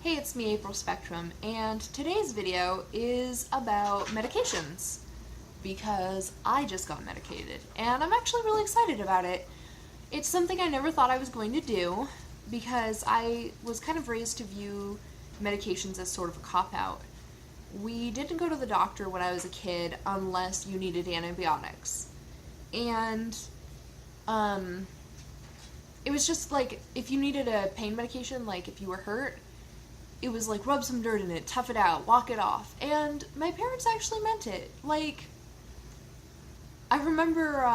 Hey, it's me, April Spectrum, and today's video is about medications because I just got medicated and I'm actually really excited about it. It's something I never thought I was going to do because I was kind of raised to view medications as sort of a cop-out. We didn't go to the doctor when I was a kid unless you needed antibiotics. And it was just like if you needed a pain medication, like if you were hurt, it was like rub some dirt in it, tough it out, walk it off. And my parents actually meant it. Like, I remember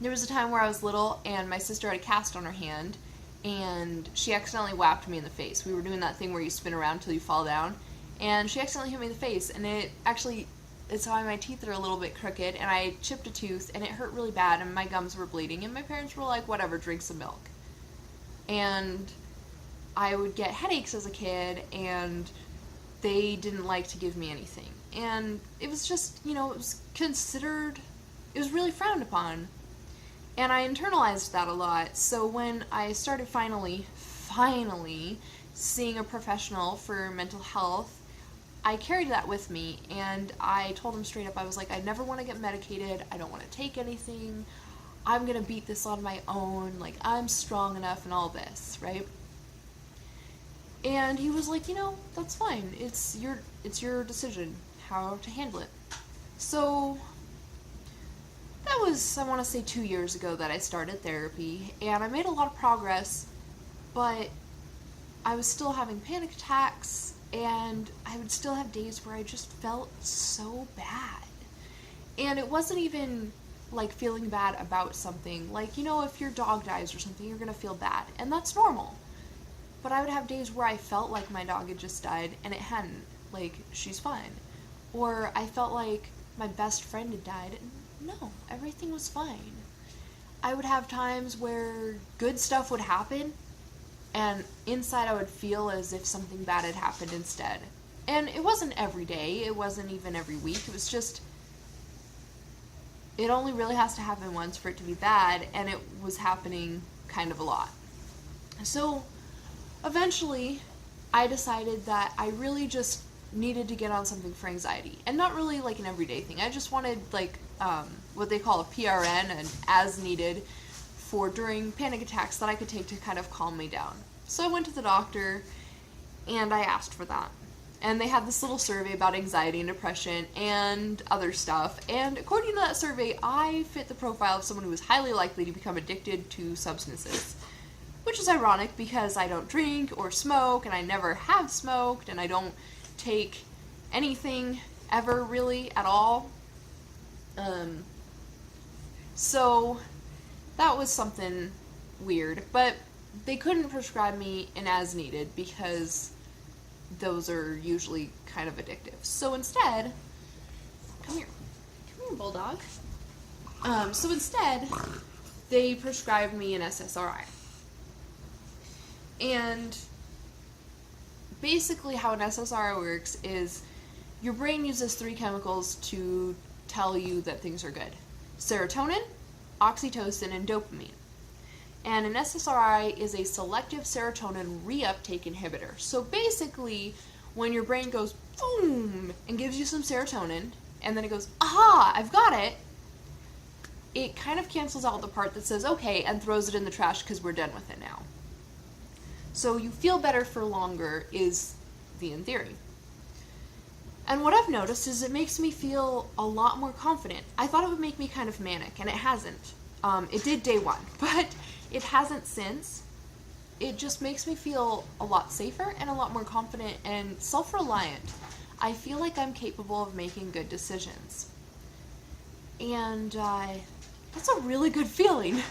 there was a time where I was little and my sister had a cast on her hand and she accidentally whacked me in the face. We were doing that thing where you spin around until you fall down, and she accidentally hit me in the face, and it's why my teeth are a little bit crooked, and I chipped a tooth and it hurt really bad and my gums were bleeding, and my parents were like, whatever, drink some milk. And I would get headaches as a kid, and they didn't like to give me anything. And it was just, it was considered, it was really frowned upon. And I internalized that a lot. So when I started finally seeing a professional for mental health, I carried that with me, and I told him straight up, I was like, I never want to get medicated, I don't want to take anything, I'm gonna beat this on my own, like, I'm strong enough and all this, right? And he was like, that's fine. It's your decision how to handle it. So that was, I want to say, 2 years ago that I started therapy, and I made a lot of progress, but I was still having panic attacks, and I would still have days where I just felt so bad. And it wasn't even like feeling bad about something. Like, if your dog dies or something, you're gonna feel bad, and that's normal. But I would have days where I felt like my dog had just died and it hadn't. Like, she's fine. Or I felt like my best friend had died and no, everything was fine. I would have times where good stuff would happen and inside I would feel as if something bad had happened instead. And it wasn't every day, it wasn't even every week, it was just, it only really has to happen once for it to be bad, and it was happening kind of a lot. So eventually, I decided that I really just needed to get on something for anxiety, and not really like an everyday thing. I just wanted like what they call a PRN, and as needed for during panic attacks that I could take to kind of calm me down. So I went to the doctor and I asked for that. And they had this little survey about anxiety and depression and other stuff. And according to that survey, I fit the profile of someone who was highly likely to become addicted to substances. Which is ironic because I don't drink or smoke, and I never have smoked, and I don't take anything ever really at all. So that was something weird, but they couldn't prescribe me an as needed because those are usually kind of addictive. So instead, come here, bulldog. So instead, they prescribed me an SSRI. And basically how an SSRI works is your brain uses three chemicals to tell you that things are good: serotonin, oxytocin, and dopamine. And an SSRI is a selective serotonin reuptake inhibitor. So basically, when your brain goes boom and gives you some serotonin, and then it goes, aha, I've got it, it kind of cancels out the part that says okay and throws it in the trash because we're done with it now. So you feel better for longer is the in theory. And what I've noticed is it makes me feel a lot more confident. I thought it would make me kind of manic, and it hasn't. It did day one, but it hasn't since. It just makes me feel a lot safer and a lot more confident and self-reliant. I feel like I'm capable of making good decisions. And that's a really good feeling.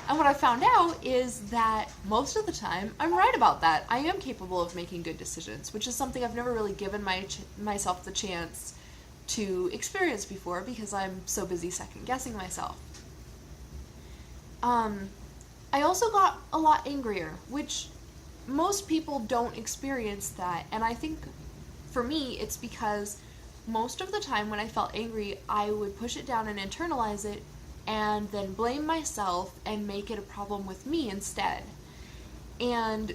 And what I found out is that most of the time, I'm right about that. I am capable of making good decisions, which is something I've never really given myself the chance to experience before because I'm so busy second-guessing myself. I also got a lot angrier, which most people don't experience that, and I think for me, it's because most of the time when I felt angry, I would push it down and internalize it, and then blame myself and make it a problem with me instead. And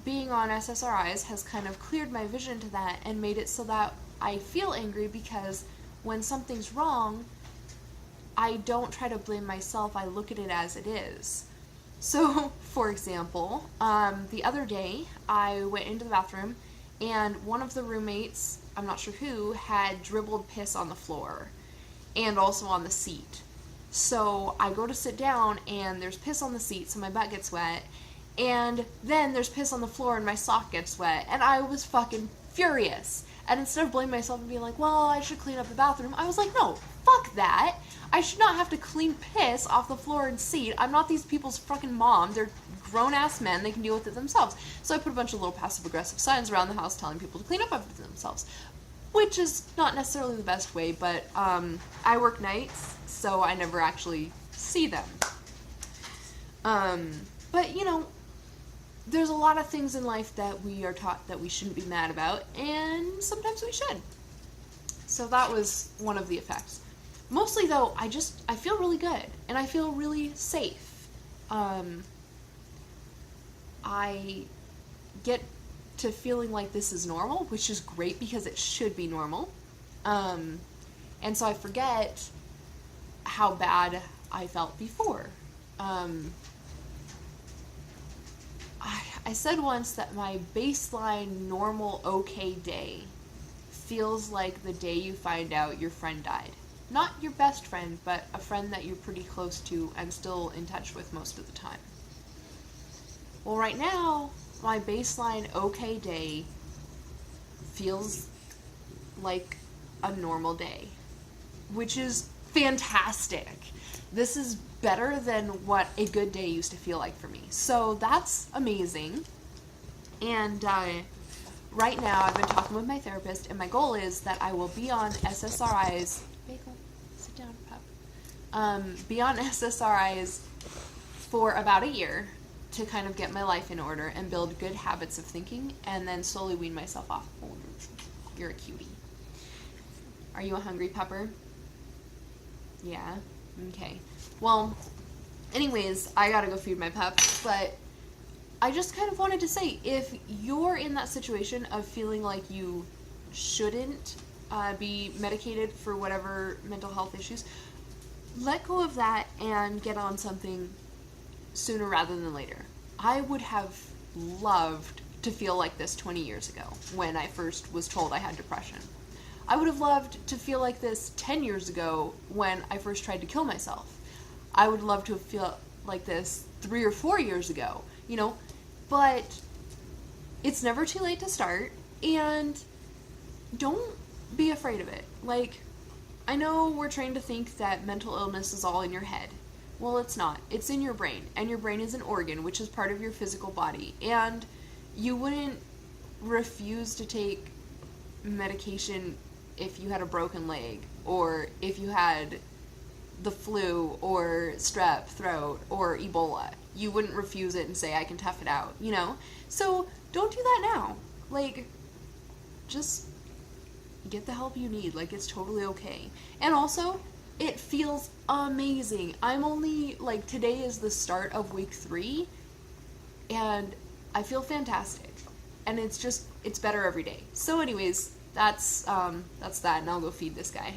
being on SSRIs has kind of cleared my vision to that and made it so that I feel angry because when something's wrong, I don't try to blame myself, I look at it as it is. So, for example, the other day I went into the bathroom and one of the roommates, I'm not sure who, had dribbled piss on the floor and also on the seat. So I go to sit down and there's piss on the seat, so my butt gets wet, and then there's piss on the floor and my sock gets wet, and I was fucking furious. And instead of blaming myself and being like, well, I should clean up the bathroom, I was like, no, fuck that. I should not have to clean piss off the floor and seat. I'm not these people's fucking mom. They're grown-ass men. They can deal with it themselves. So I put a bunch of little passive-aggressive signs around the house telling people to clean up after themselves, which is not necessarily the best way, but I work nights, so I never actually see them. But, you know, there's a lot of things in life that we are taught that we shouldn't be mad about, and sometimes we should. So that was one of the effects. Mostly, though, I feel really good, and I feel really safe. I get to feeling like this is normal, which is great because it should be normal. And so I forget how bad I felt before. I said once that my baseline normal okay day feels like the day you find out your friend died. Not your best friend, but a friend that you're pretty close to and still in touch with most of the time. Well, right now, my baseline okay day feels like a normal day, which is fantastic. This is better than what a good day used to feel like for me. So that's amazing. And right now I've been talking with my therapist, and my goal is that I will be on SSRIs. Bagel, sit down, pup. Be on SSRIs for about a year to kind of get my life in order and build good habits of thinking, and then slowly wean myself off. Oh, you're a cutie. Are you a hungry pupper? Yeah? Okay. Well, anyways, I gotta go feed my pup, but I just kind of wanted to say, if you're in that situation of feeling like you shouldn't be medicated for whatever mental health issues, let go of that and get on something sooner rather than later. I would have loved to feel like this 20 years ago when I first was told I had depression. I would have loved to feel like this 10 years ago when I first tried to kill myself. I would love to have felt like this 3 or 4 years ago, you know, but it's never too late to start, and don't be afraid of it. Like, I know we're trained to think that mental illness is all in your head. Well, it's not. It's in your brain, and your brain is an organ, which is part of your physical body, and you wouldn't refuse to take medication if you had a broken leg, or if you had the flu, or strep throat, or Ebola. You wouldn't refuse it and say, I can tough it out, you know? So, don't do that now. Like, just get the help you need. Like, it's totally okay. And also, it feels amazing. I'm only, like, today is the start of week 3, and I feel fantastic. And it's better every day. So anyways, that's that, and I'll go feed this guy.